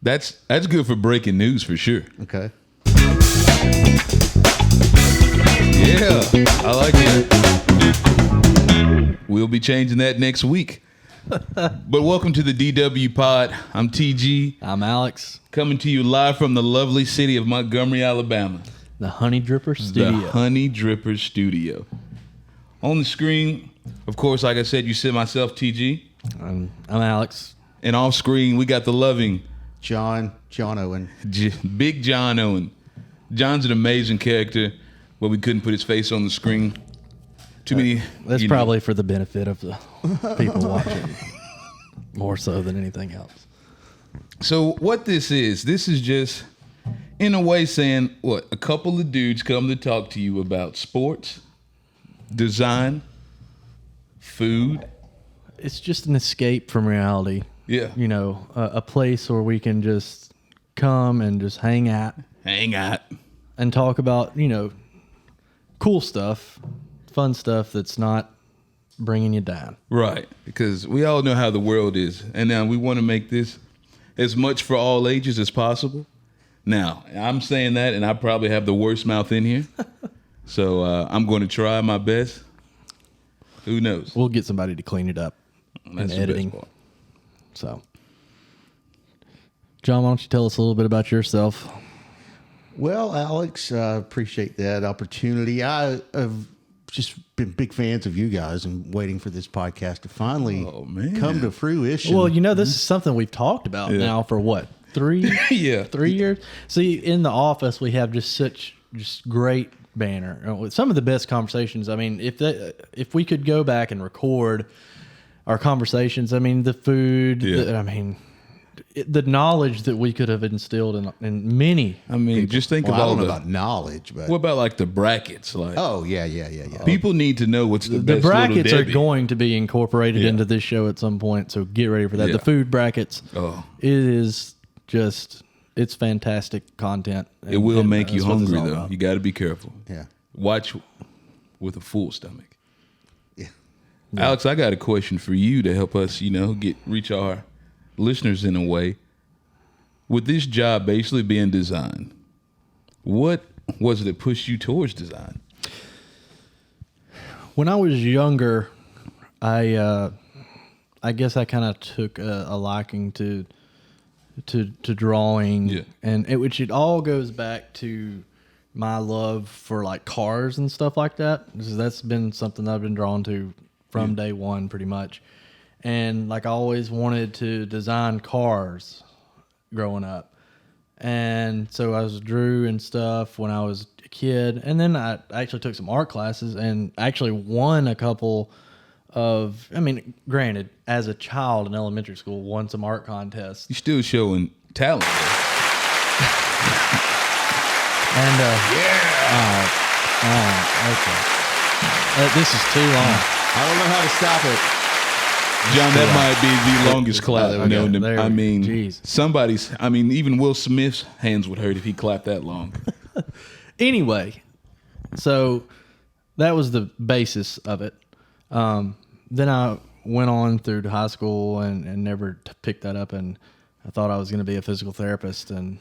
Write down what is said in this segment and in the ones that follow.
That's good for breaking news for sure. Okay. Yeah, I like it. We'll be changing that next week. But welcome to the DW Pod. I'm TG. I'm Alex. Coming to you live from the lovely city of Montgomery, Alabama. The Honey Dripper Studio. The Honey Dripper Studio. On the screen, of course, like I said, you see myself, TG. I'm Alex. And off screen, we got the loving Jono, and Big John Owen. John's an amazing character, but we couldn't put his face on the screen. Too many. That's probably for the benefit of the people watching, more so than anything else. So what this is just, in a way, saying what a couple of dudes come to talk to you about sports, design, food. It's just an escape from reality. Yeah. You know, a place where we can just come and just hang out and talk about, you know, cool stuff, fun stuff that's not bringing you down. Right. Because we all know how the world is. And now we want to make this as much for all ages as possible. Now, I'm saying that, and I probably have the worst mouth in here. So I'm going to try my best. Who knows? We'll get somebody to clean it up That's in the editing. best part. So, John, why don't you tell us a little bit about yourself? well, Alex, I appreciate that opportunity. I have just been big fans of you guys and waiting for this podcast to finally come to fruition. Well, you know, this is something we've talked about now for what, 3 Yeah. 3 years? See, in the office, we have just great banter. Some of the best conversations. I mean, if we could go back and record our conversations, I mean, the food, the knowledge that we could have instilled in many. I mean, people. just think I of all don't know the. about knowledge, but What about like the brackets? Like, oh yeah. people need to know what's the The best. brackets Little are Debbie. going to be incorporated Yeah. into this show at some point, so get ready for that. Yeah. The food brackets, Oh. it is just, it's fantastic content. It will make you that's what it's hungry all though. about. You got to be careful. yeah. Watch with a full stomach. Yeah. Alex, I got a question for you to help us, reach our listeners in a way. With this job basically being design, what was it that pushed you towards design? When I was younger, I guess I kind of took a liking to drawing, which it all goes back to my love for like cars and stuff like that. That's been something that I've been drawn to from day one, pretty much. And like I always wanted to design cars growing up, and so I drew and stuff when I was a kid. And then I actually took some art classes and actually won a couple of, I mean, granted, as a child in elementary school, won some art contests. You're still showing talent. And okay. This is too long. I don't know how to stop it. John, that might be the longest clap known to me. There I we- mean, jeez. even Will Smith's hands would hurt if he clapped that long. Anyway, so that was the basis of it. Then I went on through high school and never picked that up, and I thought I was going to be a physical therapist, and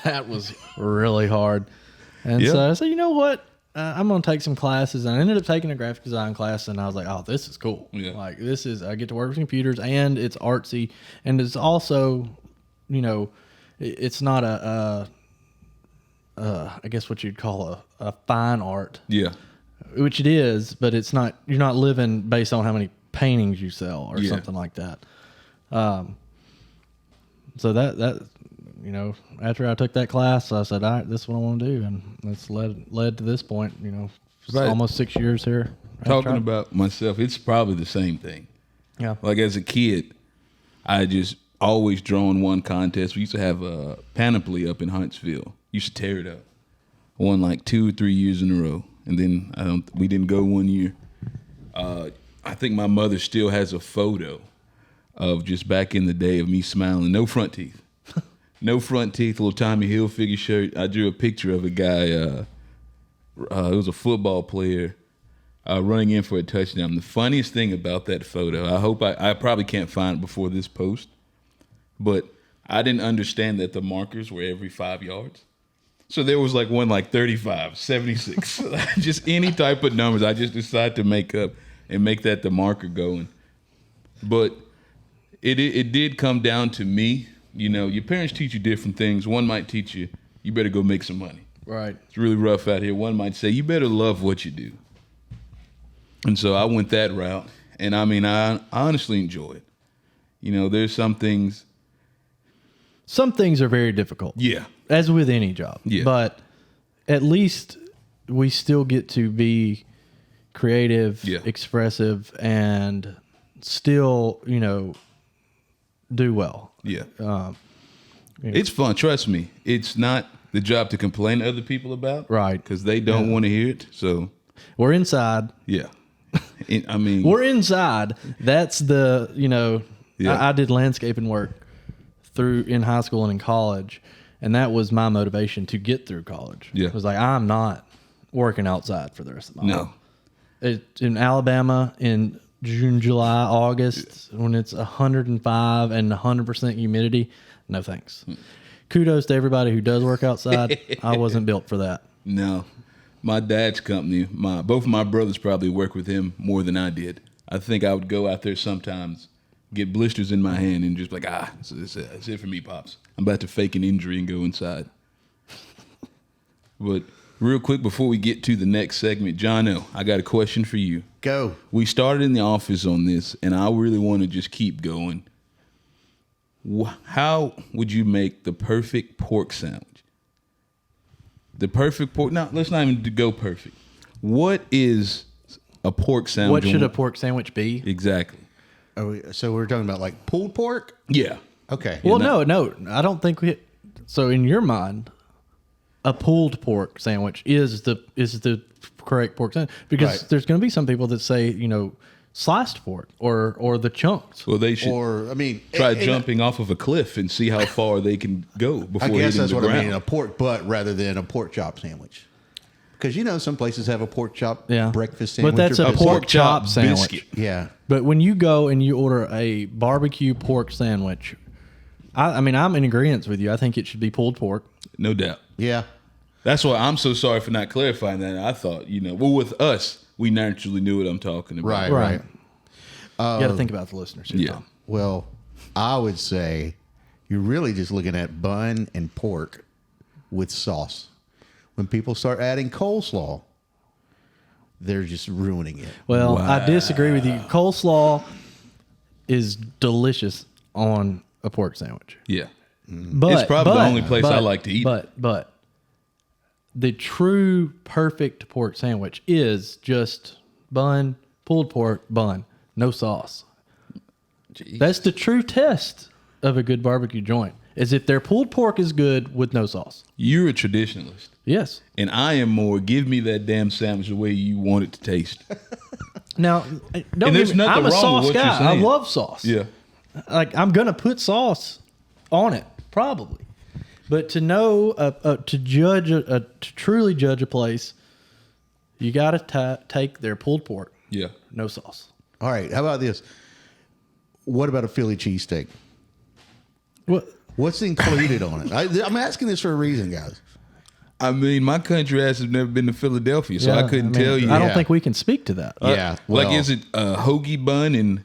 that was really hard. And so I said, you know what? I'm going to take some classes, and I ended up taking a graphic design class, and I was like, oh, this is cool. Yeah. Like, I get to work with computers, and it's artsy, and it's also, it's not I guess what you'd call a fine art. Yeah. Which it is, but it's not. You're not living based on how many paintings you sell or something like that. So that after I took that class, I said, all right, this is what I want to do, and that's led to this point. It's Right. almost 6 years here. Talking about myself, it's probably the same thing. Yeah. Like as a kid, I just always drawn one contest. We used to have a panoply up in Huntsville. Used to tear it up. I won like 2 or 3 years in a row, and then we didn't go one year. I think my mother still has a photo of just back in the day of me smiling, no front teeth. No front teeth, little Tommy Hilfiger shirt. I drew a picture of a guy, it was a football player, running in for a touchdown. The funniest thing about that photo, I probably can't find it before this post, but I didn't understand that the markers were every 5 yards. So there was one 35, 76, just any type of numbers. I just decided to make up and make that the marker going. But it did come down to me. Your parents teach you different things. One might teach you better go make some money. Right. It's really rough out here. One might say you better love what you do. And so I went that route. And I honestly enjoy it. There's some things. Some things are very difficult. Yeah. As with any job. Yeah. But at least we still get to be creative, expressive, and still, do well. Yeah. It's fun. Trust me. It's not the job to complain to other people about. Right. Because they don't want to hear it. So we're inside. Yeah. We're inside. That's the, I did landscaping work in high school and in college. And that was my motivation to get through college. Yeah. It was I'm not working outside for the rest of my life. No. In Alabama in June, July, August, when it's 105 and 100% humidity, no thanks. Kudos to everybody who does work outside. I wasn't built for that. No. My dad's company, both of my brothers probably work with him more than I did. I think I would go out there sometimes, get blisters in my hand, and just it's it for me, Pops. I'm about to fake an injury and go inside. But real quick, before we get to the next segment, Jono, I got a question for you. Go. We started in the office on this, and I really want to just keep going. How would you make the perfect pork sandwich? The perfect pork. No, let's not even go perfect. What is a pork sandwich? What should a pork sandwich be? Exactly. So we're talking about pulled pork? Yeah. Okay. Well, no. I don't think we. So in your mind, a pulled pork sandwich is the correct pork sandwich, because there's going to be some people that say sliced pork or the chunks. Well, they should. Try jumping off of a cliff and see how far they can go before hitting the ground. I guess that's what I mean. A pork butt rather than a pork chop sandwich. Because some places have a pork chop breakfast sandwich. But that's a pork chop sandwich. Biscuit. Yeah. But when you go and you order a barbecue pork sandwich, I'm in agreement with you. I think it should be pulled pork. No doubt. Yeah. That's why I'm so sorry for not clarifying that. I thought, with us, we naturally knew what I'm talking about. Right. You got to think about the listeners here, Yeah. Tom. Well, I would say you're really just looking at bun and pork with sauce. When people start adding coleslaw, they're just ruining it. Well, I disagree with you. Coleslaw is delicious on a pork sandwich. Yeah. But It's probably the only place I like to eat. But the true perfect pork sandwich is just bun, pulled pork, bun, no sauce. Jeez. That's the true test of a good barbecue joint, is if their pulled pork is good with no sauce. You're a traditionalist. Yes. And I am more, give me that damn sandwich the way you want it to taste. Now, I'm a sauce guy. I love sauce. Yeah. I'm going to put sauce on it, probably. But to know, to truly judge a place, you got to take their pulled pork. Yeah. No sauce. All right. How about this? What about a Philly cheesesteak? What's included on it? I'm asking this for a reason, guys. My country ass has never been to Philadelphia, so I couldn't tell you. I don't think we can speak to that. Yeah. Is it a hoagie bun and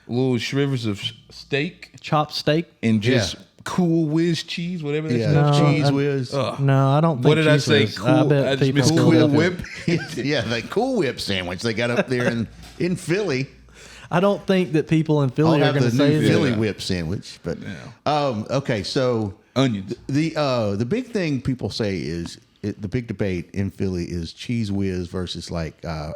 little shrivers of steak? Chopped steak? And just Cool Whiz cheese, whatever that's cheese whiz. No, I don't think what did I say? Whiz. I bet people Cool Whip. Yeah, the Cool Whip sandwich they got up there in Philly. I don't think that people in Philly are going to say the Philly Whip sandwich. But okay, so onions. The big thing people say is the big debate in Philly is cheese whiz versus I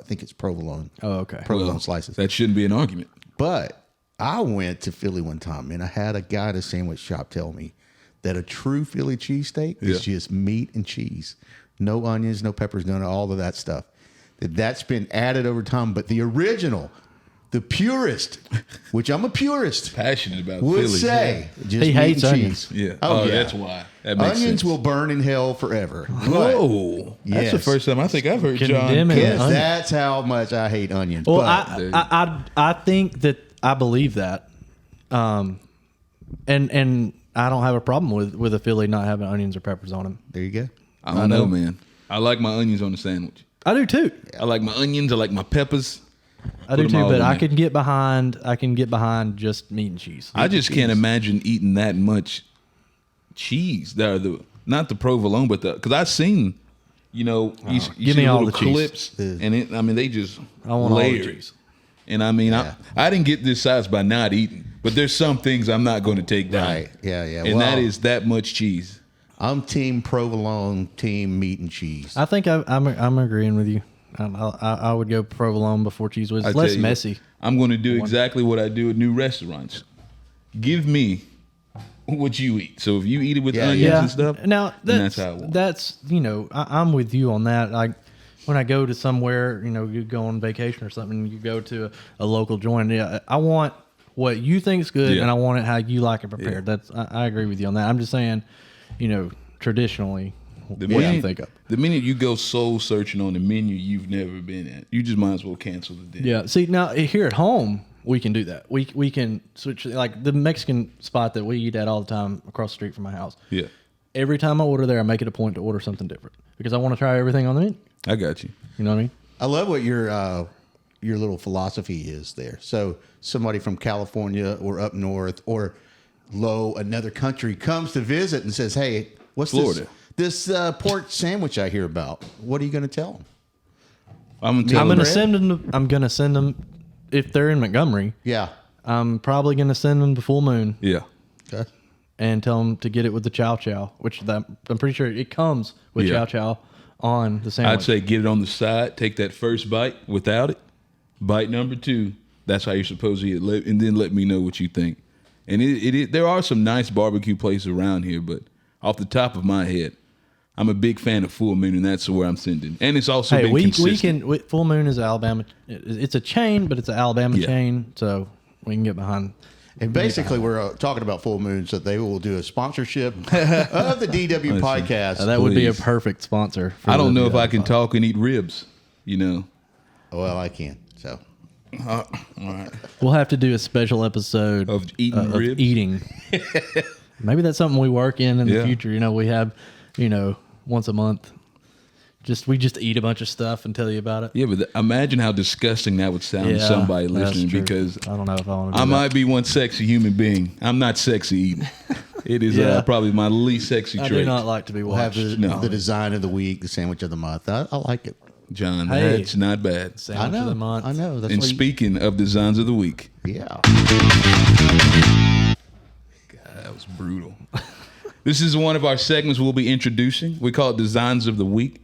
think it's provolone. Oh, okay. Provolone slices. That shouldn't be an argument. But I went to Philly one time, and I had a guy at a sandwich shop tell me that a true Philly cheesesteak is just meat and cheese. No onions, no peppers, none of all of that stuff. That's been added over time. But the original the purist, which I'm a purist, Passionate about would Phillies. say just He meat hates and onions. cheese. Yeah. Oh, yeah. That's why. That makes Onions sense. will burn in hell forever. Whoa. That's the Yes. first time I think I've heard John. Condemning Yes, onions. that's how much I hate onions. Well, but I think that I believe that, and I don't have a problem with a Philly not having onions or peppers on them. there you go. I don't know, man. I like my onions on the sandwich. I do too. I like my onions. I like my peppers. I do Put 'em too. all But in I there. can get behind. I can get behind just meat and cheese. I just can't imagine eating that much cheese. Not the provolone, but because I've seen, you Give see me all little the cheese. clips, and they just I want all the layered. cheese. And I mean, Yeah. I didn't get this size by not eating, but there's some things I'm not going to take down. Right. Yeah, yeah. And Well, that is that much cheese. I'm team provolone, team meat and cheese. I think I'm agreeing with you. I would go provolone before cheese whiz. I It's less tell you what, messy. I'm going to do exactly what I do at new restaurants. Give me what you eat. So if you eat it with Yeah, onions yeah. and stuff, Now then that's how I want. that's I'm with you on that. Like when I go to somewhere, you go on vacation or something, you go to a local joint. Yeah, I want what you think's good, Yeah. and I want it how you like it prepared. I agree with you on that. I'm just saying, traditionally, The what I minute, think of. the minute you go soul searching on the menu you've never been at, you just might as well cancel the dinner. Yeah. See, now here at home, we can do that. We can switch, like the Mexican spot that we eat at all the time across the street from my house. Yeah. Every time I order there, I make it a point to order something different because I want to try everything on the menu. I got you. You know what I mean? I love what your little philosophy is there. So somebody from California or up north or another country comes to visit and says, "Hey, what's Florida. this pork sandwich I hear about?" What are you going to tell them? I'm gonna tell I'm them. gonna send them if they're in Montgomery. Yeah. I'm probably gonna send them to Full Moon Yeah. Okay. and tell them to get it with the chow chow, which I'm pretty sure it comes with Yeah. chow chow on the sandwich. I'd say get it on the side, take that first bite without it. Bite number 2, that's how you're supposed to eat it, and then let me know what you think. And there are some nice barbecue places around here, but off the top of my head, I'm a big fan of Full Moon, and that's where I'm sending. And it's also been consistent. Full Moon is Alabama. It's a chain, but it's an Alabama Yeah. chain, so we can get behind. And basically, we're talking about Full Moon, so they will do a sponsorship of the DW podcast. That would be a Please. perfect sponsor. For I don't the know if I DW can pod. talk and eat ribs, Well, I can. So All right. We'll have to do a special episode Of eating ribs? eating. Maybe that's something we work in the Yeah. future. We have, once a month. We just eat a bunch of stuff and tell you about it. Yeah, but imagine how disgusting that would sound to Yeah, somebody that's listening true. because I don't know if I want to. I might be one sexy human being. I'm not sexy eating. It is Yeah. probably my least sexy I trait. do not like to be we'll have watched. the design of the week, the sandwich of the month. I like it. John, Hey. that's not bad. Sandwich I know. of the month. I know. That's And why speaking of designs of the week, yeah. that was brutal. This is one of our segments we'll be introducing. We call it Designs of the Week.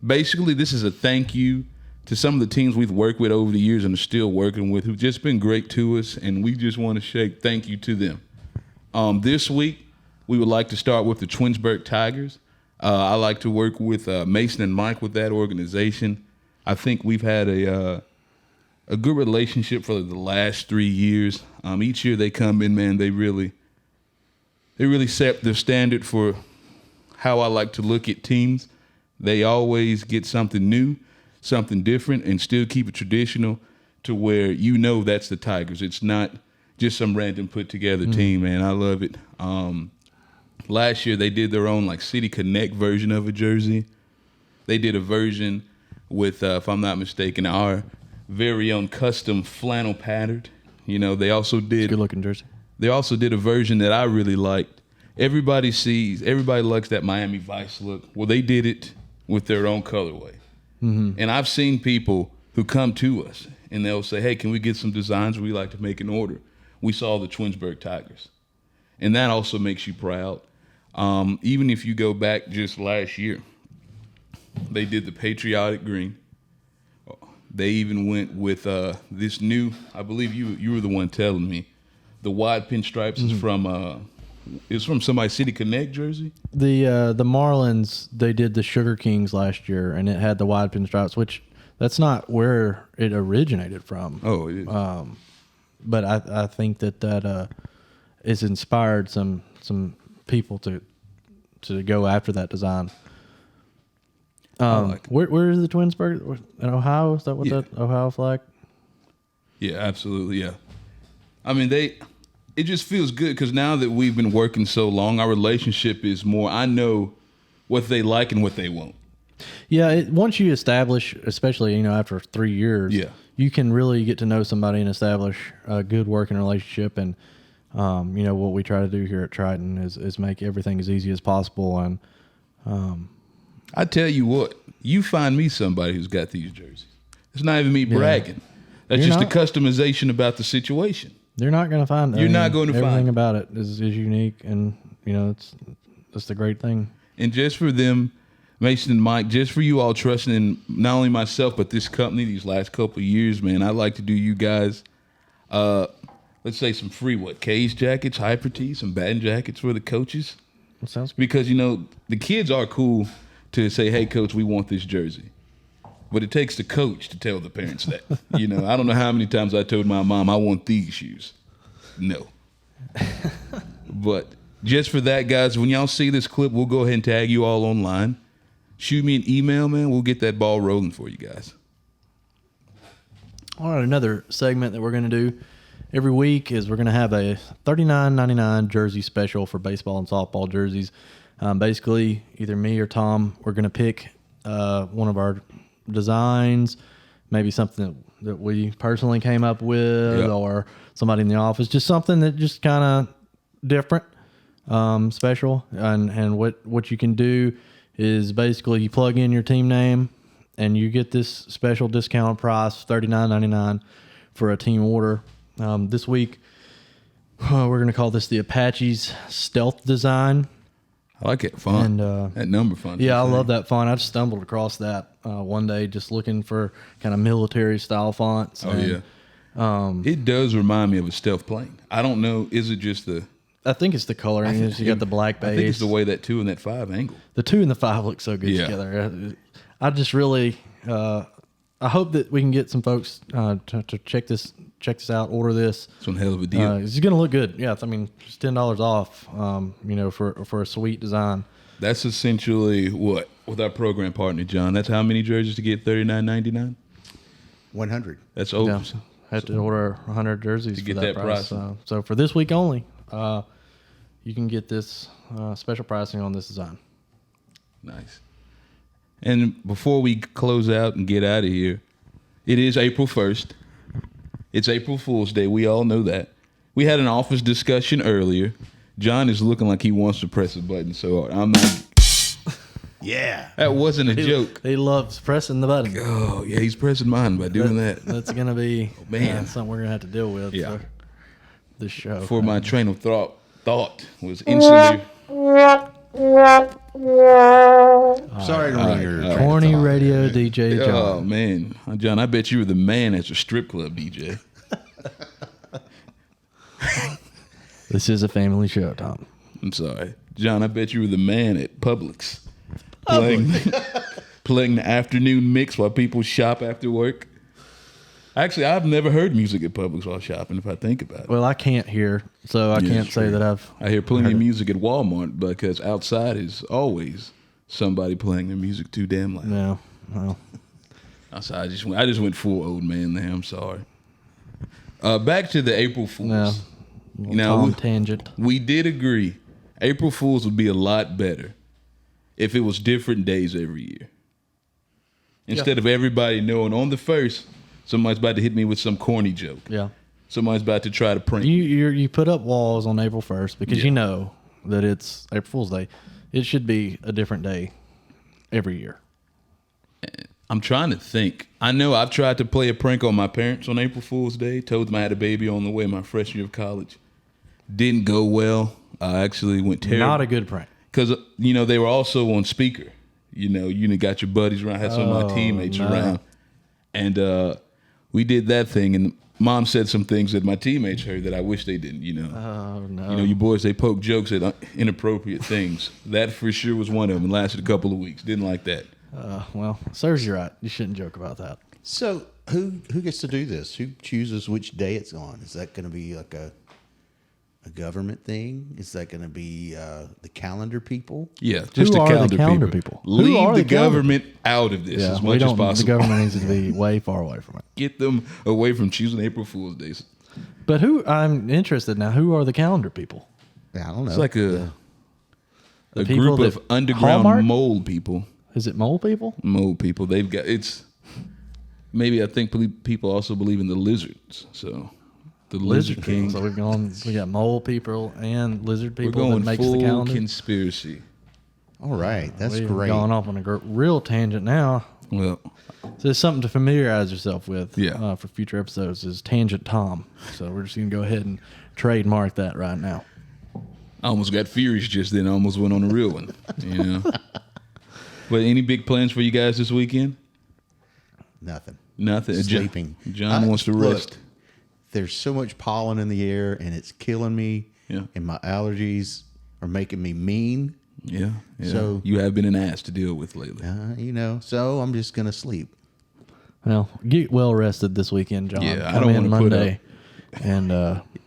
Basically, this is a thank you to some of the teams we've worked with over the years and are still working with who've just been great to us, and we just want to say thank you to them. This week, we would like to start with the Twinsburg Tigers. I like to work with Mason and Mike with that organization. I think we've had a good relationship for the last 3 years. Each year they come in, man, they really set the standard for how I like to look at teams. They always get something new, something different, and still keep it traditional to where that's the Tigers. It's not just some random put together team, man. I love it. Last year they did their own City Connect version of a jersey. They did a version with, if I'm not mistaken, our very own custom flannel patterned. They also did Good looking jersey. They also did a version that I really liked. Everybody likes that Miami Vice look. Well, they did it with their own colorway. Mm-hmm. And I've seen people who come to us and they'll say, "Hey, can we get some designs? We like to make an order." We saw the Twinsburg Tigers. And that also makes you proud. Even if you go back just last year, they did the patriotic green. They even went with this new, I believe you were the one telling me, the wide pinstripes is from somebody's City Connect jersey. The Marlins, they did the Sugar Kings last year, and it had the wide pinstripes, which that's not where it originated from. Oh, it is. But I think that it's inspired some people to go after that design. like it. Where is the Twinsburg? In Ohio? Is that what Yeah. that Ohio flag? Yeah, absolutely. Yeah. I mean, it just feels good because now that we've been working so long, our relationship is more, I know what they like and what they want. Yeah, once you establish, especially after 3 years, Yeah. you can really get to know somebody and establish a good working relationship. And what we try to do here at Triton is make everything as easy as possible. And I tell you what, you find me somebody who's got these jerseys. It's not even me bragging. That's You're just not. the customization about the situation. you're not going to find. You're not gonna find everything it. about it is unique, and that's the great thing. And just for them, Mason and Mike, just for you all trusting in not only myself, but this company these last couple of years, man, I'd like to do you guys, let's say some free, K's jackets, hyper tees, some batting jackets for the coaches. That sounds good. Because, the kids are cool to say, hey, coach, we want this jersey. But it takes the coach to tell the parents that. I don't know how many times I told my mom, I want these shoes. No. But just for that, guys, when y'all see this clip, we'll go ahead and tag you all online. Shoot me an email, man. We'll get that ball rolling for you guys. All right, another segment that we're going to do every week is we're going to have a $39.99 jersey special for baseball and softball jerseys. Basically, either me or Tom, we're going to pick one of our designs, maybe something that we personally came up with, Yep. or somebody in the office, just something that just kind of different, special. And what you can do is basically you plug in your team name and you get this special discount price, $39.99 for a team order. This week, we're going to call this the Apache's Stealth Design. I like it. Fun. And, that number fun. Yeah, I love that font. I just stumbled across that one day just looking for kind of military style fonts. Oh, and, yeah. It does remind me of a stealth plane. I don't know. Is it just the... I think it's the coloring. You got the black base. I think it's the way that 2 and that 5 angle. The 2 and the 5 look so good Yeah. together. I just really, I hope that we can get some folks to check this out, order this. It's one hell of a deal. It's going to look good. Yeah, I mean, it's $10 off. For a sweet design. That's essentially what with our program partner John. That's how many jerseys to get $39.99. 100. That's over. Yeah, had to order 100 jerseys To for get that that price. pricing. So for this week only, you can get this special pricing on this design. Nice. And before we close out and get out of here, it is April 1st. It's April Fool's Day. We all know that. We had an office discussion earlier. John is looking like he wants to press a button so hard. I'm not. Yeah. That wasn't a joke. He loves pressing the button. Oh, yeah, he's pressing mine by doing that. That's going to be man. something we're going to have to deal with Yeah. for this show. Before my train of thought was instantly. Sorry to ruin your train of Corny thought. radio DJ John. Oh, man. John, I bet you were the man at your strip club, DJ. This is a family show, Tom. I'm sorry. John, I bet you were the man at Publix. Playing the afternoon mix while people shop after work. Actually, I've never heard music at Publix while shopping, if I think about it. Well, I can't hear, so I Yeah, can't it's say true. that I've. I hear plenty of music at Walmart because outside is always somebody playing their music too damn loud. No. Well, I just went full old man there. I'm sorry. Back to the April Fools. no. Now, Tom tangent. We did agree April Fools would be a lot better if it was different days every year. Instead of everybody knowing on the first, somebody's about to hit me with some corny joke. Yeah. Somebody's about to try to prank. You put up walls on April 1st because Yeah. you know that it's April Fool's Day. It should be a different day every year. I'm trying to think. I know I've tried to play a prank on my parents on April Fool's Day. Told them I had a baby on the way my freshman year of college. Didn't go well. I actually went terrible. Not a good prank. Because, they were also on speaker. You got your buddies around, had some of my teammates no. around. And we did that thing, and Mom said some things that my teammates heard that I wish they didn't, Oh, no. You boys, they poke jokes at inappropriate things. That for sure was one of them. Lasted a couple of weeks. Didn't like that. Well, serves you right. You shouldn't joke about that. So who gets to do this? Who chooses which day it's on? Is that going to be like a government thing? Is that going to be the calendar people? Yeah, just Who the are calendar, the calendar people. people? Who are Leave the the calendar government out of this as we much as don't- possible. The government needs to be way far away from it. Get them away from choosing April Fool's Days. But I'm interested now. Who are the calendar people? Yeah, I don't know. It's like a people group of that- underground Hallmark? mole people. Is it mole people? Mole people. They've got it's. Maybe I think people also believe in the lizards. So the lizard king. So we got mole people and lizard We're people that going makes full the calendar. conspiracy. All right, that's We've great. gone off on a real tangent now. Well, So it's something to familiarize yourself with Yeah. for future episodes is Tangent Tom. So we're just going to go ahead and trademark that right now. I almost got furious just then. I almost went on a real one. You know. But any big plans for you guys this weekend? Nothing. Nothing. Sleeping. John wants to look, rest. There's so much pollen in the air, and it's killing me. Yeah. And my allergies are making me mean. Yeah. So- you have been an ass to deal with lately. So I'm just gonna sleep. Well, get well rested this weekend, John. Yeah, I Come don't in wanna put Monday. And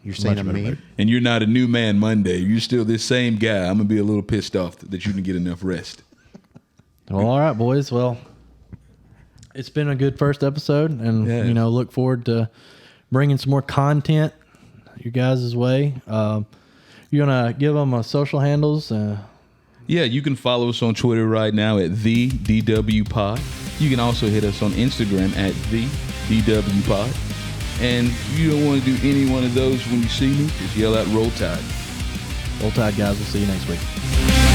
You're saying I'm mean? And you're not a new man Monday. You're still this same guy. I'm gonna be a little pissed off that you didn't get enough rest. Well, all right, boys. Well, it's been a good first episode, and Yeah. look forward to bringing some more content you guys' way. You gonna give them social handles? Yeah, you can follow us on Twitter right now at the DW Pod. You can also hit us on Instagram at the DW Pod. And if you don't want to do any one of those when you see me, just yell out Roll Tide. Roll Tide, guys. We'll see you next week.